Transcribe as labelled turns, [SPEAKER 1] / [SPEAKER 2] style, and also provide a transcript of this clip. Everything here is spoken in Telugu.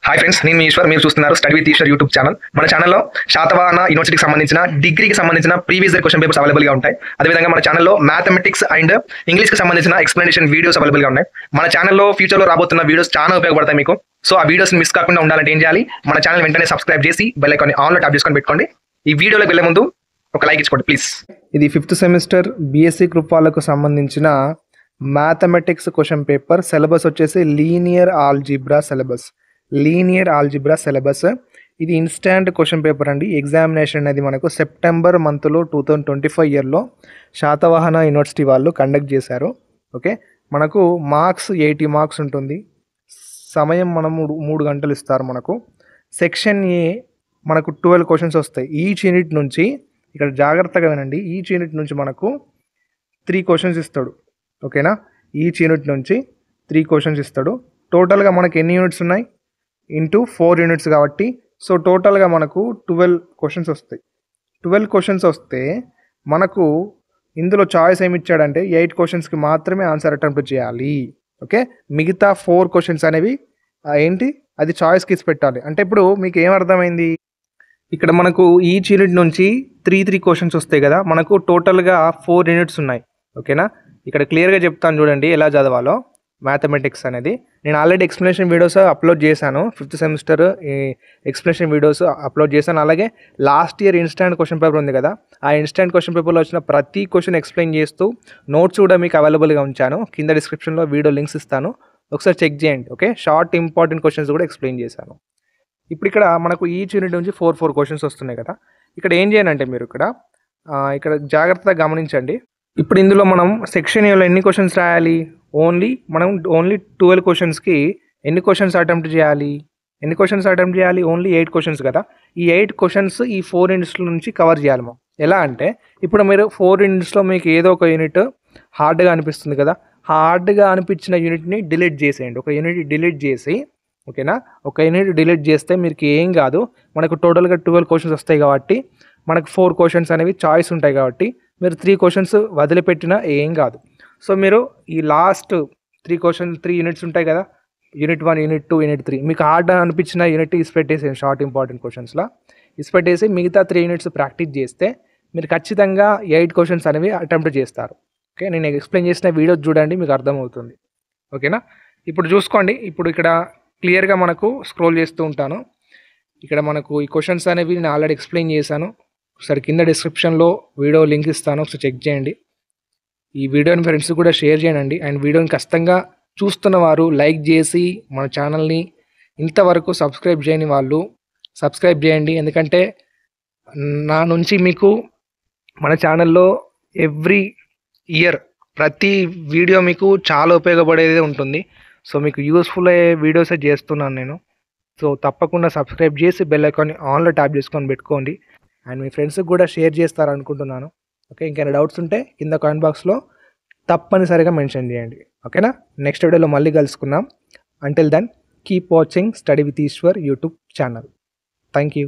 [SPEAKER 1] హాయ్ ఫ్రెండ్స్, నేను మీ ఈశ్వర్. మీరు చూస్తున్నారు study with Eshwar YouTube channel. మన ఛానల్లో శాతవాహన యూనివర్సిటీకి సంబంధించిన డిగ్రీకి సంబంధించిన ప్రీవియస్ ఇయర్ క్వశ్చన్ పేపర్స్ అవైలబుల్గా ఉంటాయి. అదేవిధంగా మన ఛానల్లో మ్యాథమెటిక్స్ అండ్ ఇంగ్లీష్కి సంబంధించిన ఎక్స్ప్లెనేషన్ వీడియోస్ అవైలబుల్గా ఉన్నాయి. మన ఛానల్లో ఫ్యూచర్లో రాబోతున్న వీడియోస్ చాలా ఉపయోగపడతాయి మీకు. సో ఆ వీడియోస్ మిస్ కాకుండా ఉండాలంటే ఏం చేయాలి? మన ఛానల్ వెంటనే సబ్స్క్రైబ్ చేసి బెల్ ఐకాన్ ఆన్లో ట్యాప్ చేసుకొని పెట్టుకోండి. ఈ వీడియోలోకి వెళ్ళే ముందు ఒక లైక్ ఇచ్చుకోండి ప్లీజ్.
[SPEAKER 2] ఇది 5th సెమిస్టర్ బీఎస్సీ గ్రూప్ వాళ్ళకు సంబంధించిన మ్యాథమెటిక్స్ క్వశ్చన్ పేపర్. సిలబస్ వచ్చేసి లీనియర్ ఆల్జీబ్రా సిలబస్. ఇది ఇన్స్టాంట్ క్వశ్చన్ పేపర్ అండి. ఎగ్జామినేషన్ అనేది మనకు సెప్టెంబర్ మంత్లో 2025 ఇయర్లో శాతవాహన యూనివర్సిటీ వాళ్ళు కండక్ట్ చేశారు. ఓకే, మనకు మార్క్స్ 80 మార్క్స్ ఉంటుంది. సమయం మనము 3 గంటలు ఇస్తారు మనకు. సెక్షన్ ఏ మనకు 12 క్వశ్చన్స్ వస్తాయి. ఈచ్ యూనిట్ నుంచి, ఇక్కడ జాగ్రత్తగా వినండి, ఈచ్ యూనిట్ నుంచి మనకు 3 క్వశ్చన్స్ ఇస్తాడు. ఓకేనా, ఈచ్ యూనిట్ నుంచి 3 క్వశ్చన్స్ ఇస్తాడు. టోటల్గా మనకి ఎన్ని యూనిట్స్ ఉన్నాయి? ఇంటూ 4 యూనిట్స్ కాబట్టి, సో టోటల్గా మనకు 12 క్వశ్చన్స్ వస్తాయి. 12 క్వశ్చన్స్ వస్తే మనకు ఇందులో చాయిస్ ఏమి ఇచ్చాడంటే 8 క్వశ్చన్స్కి మాత్రమే ఆన్సర్ అటెంప్ట్ చేయాలి. ఓకే, మిగతా 4 క్వశ్చన్స్ అనేవి ఏంటి, అది చాయిస్కి ఇచ్చి పెట్టాలి. అంటే ఇప్పుడు మీకు ఏం అర్థమైంది? ఇక్కడ మనకు ఈచ్ యూనిట్ నుంచి 3 క్వశ్చన్స్ వస్తాయి కదా, మనకు టోటల్గా 4 యూనిట్స్ ఉన్నాయి. ఓకేనా, ఇక్కడ క్లియర్గా చెప్తాను చూడండి ఎలా చదవాలో మ్యాథమెటిక్స్ అనేది. నేను ఆల్రెడీ ఎక్స్ప్లెనేషన్ వీడియోస్ అప్లోడ్ చేశాను. 5th semester explanation videos upload చేశాను. అలాగే last year instant question paper ఉంది కదా, ఆ ఇన్స్టాంట్ క్వశ్చన్ పేపర్లో వచ్చిన ప్రతి క్వశ్చన్ ఎక్స్ప్లెయిన్ చేస్తూ నోట్స్ కూడా మీకు అవైలబుల్గా ఉంచాను. కింద డిస్క్రిప్షన్లో వీడియో లింక్స్ ఇస్తాను, ఒకసారి చెక్ చేయండి. ఓకే, షార్ట్ ఇంపార్టెంట్ క్వశ్చన్స్ కూడా ఎక్స్ప్లెయిన్ చేశాను. ఇప్పుడు ఇక్కడ మనకు ఈచ్ యూనిట్ నుంచి 4 క్వశ్చన్స్ వస్తున్నాయి కదా. ఇక్కడ ఏం చేయాలంటే మీరు ఇక్కడ జాగ్రత్తగా గమనించండి. ఇప్పుడు ఇందులో మనం సెక్షన్ ఏలో ఎన్ని క్వశ్చన్స్ రాయాలి? ఓన్లీ 12 క్వశ్చన్స్కి ఎన్ని క్వశ్చన్స్ అటెంప్ట్ చేయాలి? ఓన్లీ 8 క్వశ్చన్స్ కదా. ఈ 8 క్వశ్చన్స్ ఈ 4 యూనిట్స్ నుంచి కవర్ చేయాలి మనం. ఎలా అంటే ఇప్పుడు మీరు 4 యూనిట్స్లో మీకు ఏదో ఒక యూనిట్ హార్డ్గా అనిపిస్తుంది కదా, హార్డ్గా అనిపించిన యూనిట్ని డిలీట్ చేసేయండి. ఒక యూనిట్ డిలీట్ చేసి, ఓకేనా, ఒక యూనిట్ డిలీట్ చేస్తే మీకు ఏం కాదు, మనకు టోటల్గా 12 క్వశ్చన్స్ వస్తాయి కాబట్టి మనకు 4 క్వశ్చన్స్ అనేవి చాయిస్ ఉంటాయి కాబట్టి మీరు 3 క్వశ్చన్స్ వదిలిపెట్టినా ఏం కాదు. సో మీరు ఈ లాస్ట్ 3 యూనిట్స్ ఉంటాయి కదా, యూనిట్ 1, యూనిట్ 2, యూనిట్ 3, మీకు హార్డ్ అనిపించిన యూనిట్ ఇసిపెట్టేసేయండి. షార్ట్ ఇంపార్టెంట్ క్వశ్చన్స్లో ఇసిపెట్టేసి మిగతా 3 యూనిట్స్ ప్రాక్టీస్ చేస్తే మీరు ఖచ్చితంగా 8 క్వశ్చన్స్ అనేవి అటెంప్ట్ చేస్తారు. ఓకే, నేను ఎక్స్ప్లెయిన్ చేసిన వీడియో చూడండి, మీకు అర్థమవుతుంది. ఓకేనా, ఇప్పుడు చూసుకోండి. ఇప్పుడు ఇక్కడ క్లియర్గా మనకు స్క్రోల్ చేస్తూ ఉంటాను. ఇక్కడ మనకు ఈ క్వశ్చన్స్ అనేవి నేను ఆల్రెడీ ఎక్స్ప్లెయిన్ చేశాను. ఒకసారి కింద డిస్క్రిప్షన్లో వీడియో లింక్ ఇస్తాను, ఒకసారి చెక్ చేయండి. ఈ వీడియోని ఫ్రెండ్స్ కూడా షేర్ చేయండి. అండ్ వీడియోని ఖచ్చితంగా చూస్తున్న వారు లైక్ చేసి మన ఛానల్ని ఇంతవరకు సబ్స్క్రైబ్ చేయని వాళ్ళు సబ్స్క్రైబ్ చేయండి. ఎందుకంటే నా నుంచి మీకు మన ఛానల్లో ఎవ్రీ ఇయర్ ప్రతి వీడియో మీకు చాలా ఉపయోగపడేది ఉంటుంది. సో మీకు యూస్ఫుల్ అయ్యే వీడియోసే చేస్తున్నాను నేను. సో తప్పకుండా సబ్స్క్రైబ్ చేసి బెల్ ఐకాన్ని ఆన్లో ట్యాప్ చేసుకొని పెట్టుకోండి. అండ్ మీ ఫ్రెండ్స్కి కూడా షేర్ చేస్తారనుకుంటున్నాను. ఓకే, ఇంకేమైనా డౌట్స్ ఉంటే కింద కామెంట్ బాక్స్లో తప్పనిసరిగా మెన్షన్ చేయండి. ఓకేనా, నెక్స్ట్ వీడియోలో మళ్ళీ కలుసుకుందాం. Until then keep watching study with Eshwar YouTube channel. Thank you.